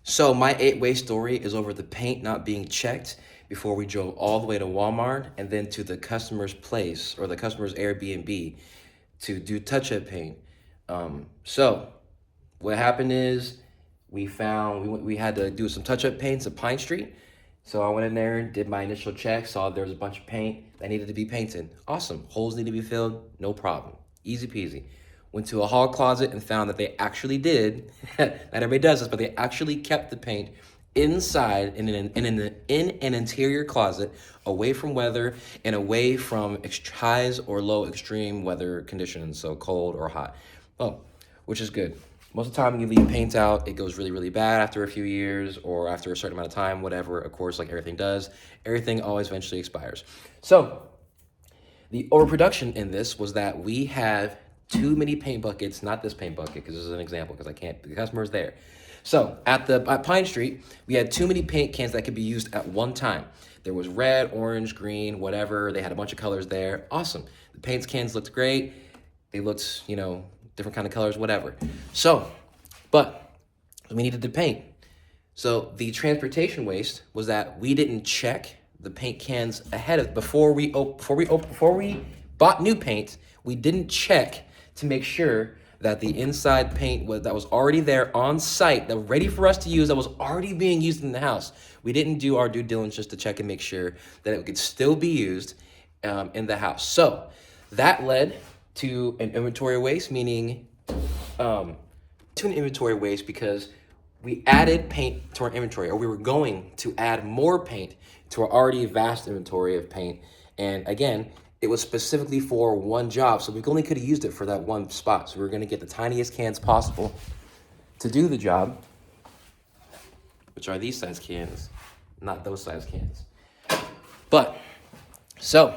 So my 8-way story is over the paint not being checked before we drove all the way to Walmart and then to the customer's place or the customer's Airbnb to do touch-up paint. So what happened is we had to do some touch-up paints at Pine Street. So I went in there, did my initial check, saw there was a bunch of paint that needed to be painted. Awesome. Holes need to be filled, no problem. Easy peasy. Went to a hall closet and found that they actually did, not everybody does this, but they actually kept the paint inside in an interior closet, away from weather and away from highs or low extreme weather conditions, so cold or hot. Oh, which is good. Most of the time, when you leave paint out, it goes really, really bad after a few years or after a certain amount of time, whatever. Of course, like everything does, everything always eventually expires. So the overproduction in this was that we had too many paint buckets, not this paint bucket, because this is an example, because the customer's there. So at Pine Street, we had too many paint cans that could be used at one time. There was red, orange, green, whatever. They had a bunch of colors there. Awesome. The paint cans looked great. They looked, different kind of colors, whatever. So, but we needed to paint. So the transportation waste was that we didn't check the paint cans before we bought new paint. We didn't check to make sure that the inside paint that was already there on site, that was ready for us to use, that was already being used in the house. We didn't do our due diligence to check and make sure that it could still be used in the house. So that led to an inventory waste, meaning because we added paint to our inventory, or we were going to add more paint to our already vast inventory of paint. And again, it was specifically for one job, so we only could have used it for that one spot. So we were going to get the tiniest cans possible to do the job, which are these size cans, not those size cans. But, so,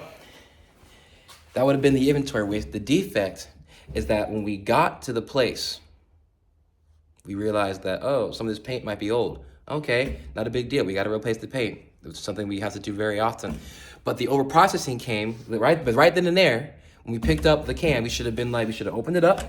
that would have been the inventory waste. The defect is that when we got to the place, we realized that, some of this paint might be old. Okay, not a big deal. We got to replace the paint. It's something we have to do very often. But the overprocessing came right then and there. When we picked up the can, we should have opened it up,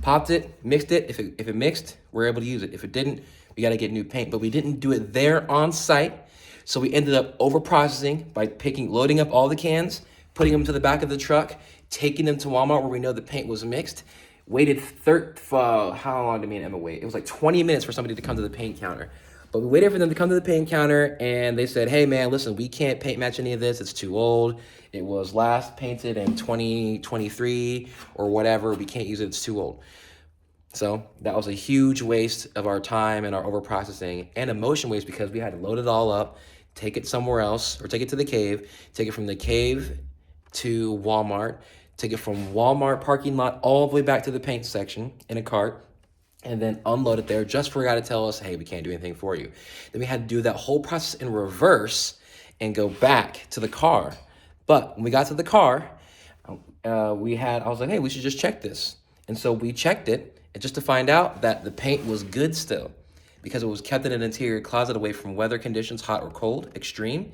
popped it, mixed it. If it mixed, we're able to use it. If it didn't, we got to get new paint. But we didn't do it there on site. So we ended up overprocessing by loading up all the cans, putting them to the back of the truck, taking them to Walmart where we know the paint was mixed. Waited how long did me and Emma wait? It was like 20 minutes for somebody to come to the paint counter. But we waited for them to come to the paint counter, and they said, hey, man, listen, we can't paint match any of this. It's too old. It was last painted in 2023 or whatever. We can't use it. It's too old. So that was a huge waste of our time and our overprocessing and emotion waste, because we had to load it all up, take it somewhere else, or take it to the cave, take it from the cave to Walmart, take it from Walmart parking lot all the way back to the paint section in a cart, and then unload it there just for a guy to tell us, hey, we can't do anything for you. Then we had to do that whole process in reverse and go back to the car. But when we got to the car, I was like, hey, we should just check this. And so we checked it, and just to find out that the paint was good still, because it was kept in an interior closet away from weather conditions, hot or cold, extreme.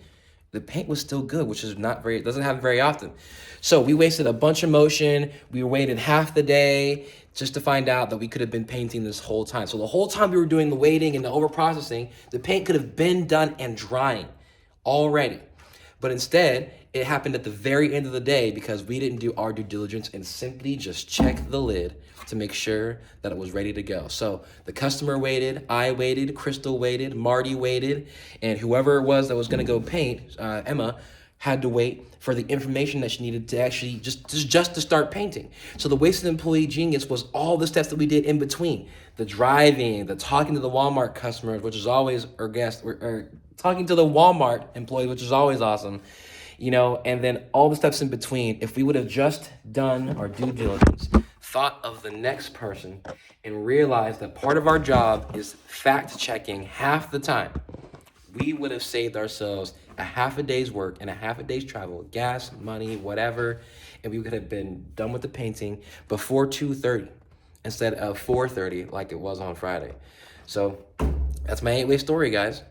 The paint was still good, which is doesn't happen very often. So we wasted a bunch of motion. We waited half the day just to find out that we could have been painting this whole time. So the whole time we were doing the waiting and the overprocessing, the paint could have been done and drying already. But instead, it happened at the very end of the day because we didn't do our due diligence and simply just check the lid to make sure that it was ready to go. So the customer waited, I waited, Crystal waited, Marty waited, and whoever it was that was gonna go paint, Emma, had to wait for the information that she needed to actually just to start painting. So the wasted employee genius was all the steps that we did in between. The driving, the talking to the Walmart customers, which is always, or talking to the Walmart employees, which is always awesome, and then all the steps in between. If we would have just done our due diligence, thought of the next person, and realized that part of our job is fact checking half the time, we would have saved ourselves a half a day's work and a half a day's travel, gas, money, whatever, and we could have been done with the painting before 2:30 instead of 4:30 like it was on Friday. So that's my 8-way story, guys.